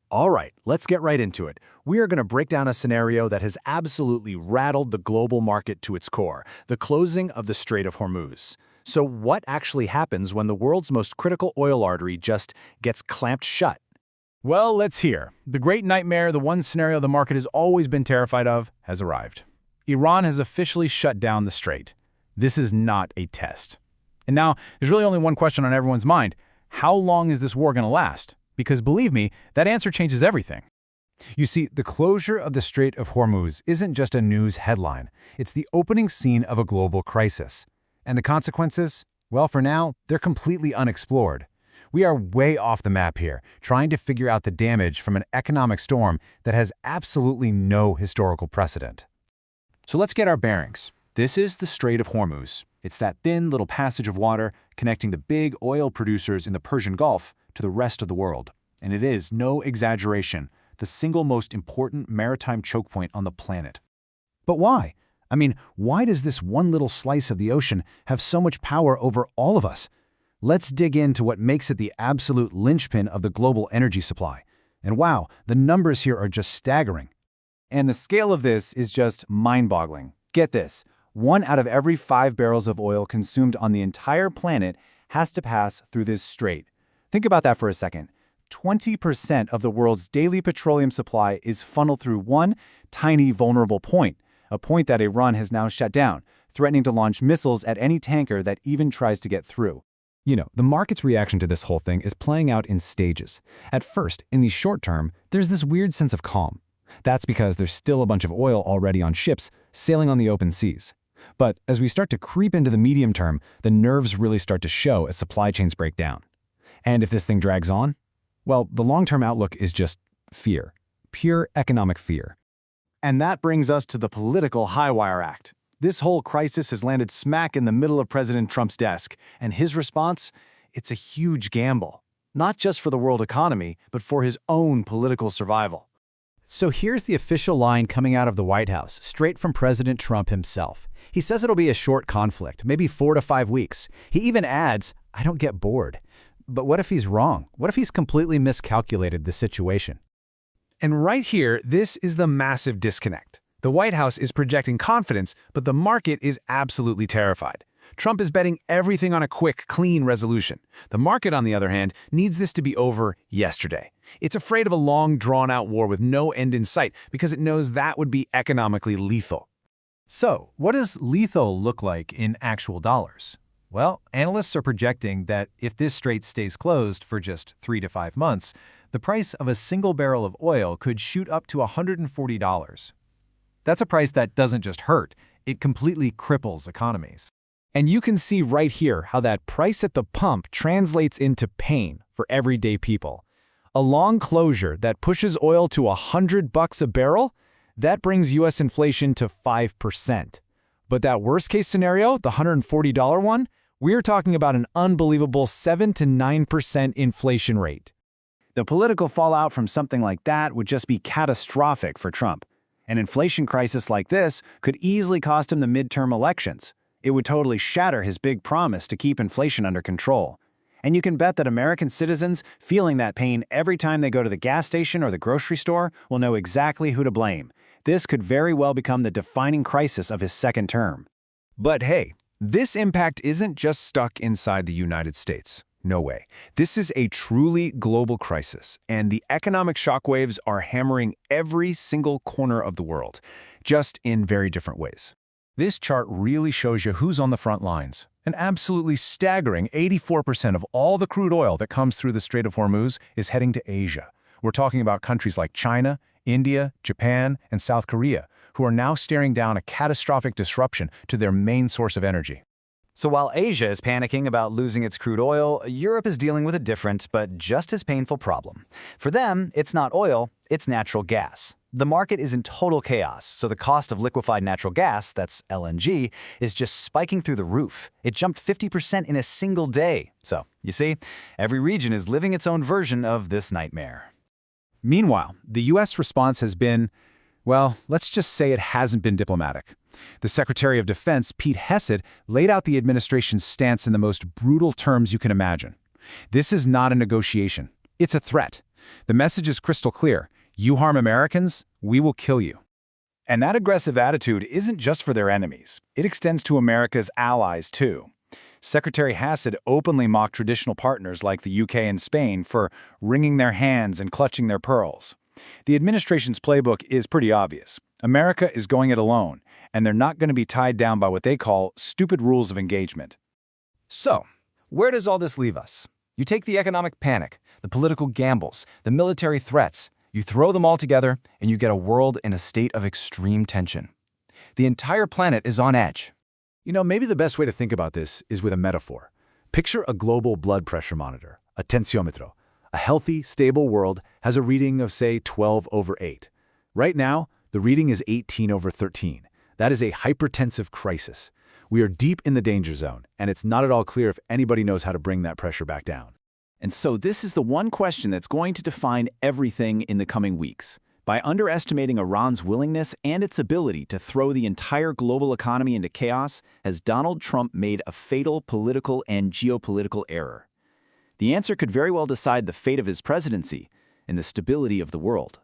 All right, let's get right into it. We are going to break down a scenario that has absolutely rattled the global market to its core, the closing of the Strait of Hormuz. So what actually happens when the world's most critical oil artery just gets clamped shut? Well, let's hear. The great nightmare, the one scenario the market has always been terrified of, has arrived. Iran has officially shut down the strait. This is not a test. And now, there's really only one question on everyone's mind. How long is this war going to last? Because believe me, that answer changes everything. You see, the closure of the Strait of Hormuz isn't just a news headline. It's the opening scene of a global crisis. And the consequences? Well, for now, they're completely unexplored. We are way off the map here, trying to figure out the damage from an economic storm that has absolutely no historical precedent. So let's get our bearings. This is the Strait of Hormuz. It's that thin little passage of water connecting the big oil producers in the Persian Gulf to the rest of the world. And it is, no exaggeration, the single most important maritime choke point on the planet. But why? I mean, why does this one little slice of the ocean have so much power over all of us? Let's dig into what makes it the absolute linchpin of the global energy supply. And wow, the numbers here are just staggering. And the scale of this is just mind-boggling. Get this, 1 out of every 5 barrels of oil consumed on the entire planet has to pass through this strait. Think about that for a second. 20% of the world's daily petroleum supply is funneled through one tiny vulnerable point, a point that Iran has now shut down, threatening to launch missiles at any tanker that even tries to get through. You know, the market's reaction to this whole thing is playing out in stages. At first, in the short term, there's this weird sense of calm. That's because there's still a bunch of oil already on ships sailing on the open seas. But as we start to creep into the medium term, the nerves really start to show as supply chains break down. And if this thing drags on, well, the long-term outlook is just fear. Pure economic fear. And that brings us to the political high-wire act. This whole crisis has landed smack in the middle of President Trump's desk, and his response? It's a huge gamble. Not just for the world economy, but for his own political survival. So here's the official line coming out of the White House, straight from President Trump himself. He says it'll be a short conflict, maybe 4 to 5 weeks. He even adds, "I don't get bored." But what if he's wrong? What if he's completely miscalculated the situation? And right here, this is the massive disconnect. The White House is projecting confidence, but the market is absolutely terrified. Trump is betting everything on a quick, clean resolution. The market, on the other hand, needs this to be over yesterday. It's afraid of a long, drawn-out war with no end in sight because it knows that would be economically lethal. So, what does lethal look like in actual dollars? Well, analysts are projecting that if this strait stays closed for just 3 to 5 months, the price of a single barrel of oil could shoot up to $140. That's a price that doesn't just hurt, it completely cripples economies. And you can see right here how that price at the pump translates into pain for everyday people. A long closure that pushes oil to $100 a barrel, that brings US inflation to 5%. But that worst-case scenario, the $140 one, we're talking about an unbelievable 7 to 9% inflation rate. The political fallout from something like that would just be catastrophic for Trump. An inflation crisis like this could easily cost him the midterm elections. It would totally shatter his big promise to keep inflation under control. And you can bet that American citizens feeling that pain every time they go to the gas station or the grocery store will know exactly who to blame. This could very well become the defining crisis of his second term. But hey, this impact isn't just stuck inside the United States. No way. This is a truly global crisis, and the economic shockwaves are hammering every single corner of the world, just in very different ways. This chart really shows you who's on the front lines. An absolutely staggering 84% of all the crude oil that comes through the Strait of Hormuz is heading to Asia. We're talking about countries like China, India, Japan, and South Korea, who are now staring down a catastrophic disruption to their main source of energy. So while Asia is panicking about losing its crude oil, Europe is dealing with a different but just as painful problem. For them, it's not oil, it's natural gas. The market is in total chaos, so the cost of liquefied natural gas, that's LNG, is just spiking through the roof. It jumped 50% in a single day. So, you see, every region is living its own version of this nightmare. Meanwhile, the U.S. response has been, well, let's just say it hasn't been diplomatic. The Secretary of Defense, Pete Hegseth, laid out the administration's stance in the most brutal terms you can imagine. This is not a negotiation. It's a threat. The message is crystal clear. You harm Americans, we will kill you. And that aggressive attitude isn't just for their enemies. It extends to America's allies, too. Secretary Hassad openly mocked traditional partners like the UK and Spain for wringing their hands and clutching their pearls. The administration's playbook is pretty obvious. America is going it alone, and they're not going to be tied down by what they call stupid rules of engagement. So, where does all this leave us? You take the economic panic, the political gambles, the military threats, you throw them all together, and you get a world in a state of extreme tension. The entire planet is on edge. You know, maybe the best way to think about this is with a metaphor. Picture a global blood pressure monitor, a tensiometro. A healthy, stable world has a reading of, say, 12/8. Right now, the reading is 18/13. That is a hypertensive crisis. We are deep in the danger zone, and it's not at all clear if anybody knows how to bring that pressure back down. And so this is the one question that's going to define everything in the coming weeks. By underestimating Iran's willingness and its ability to throw the entire global economy into chaos, has Donald Trump made a fatal political and geopolitical error? The answer could very well decide the fate of his presidency and the stability of the world.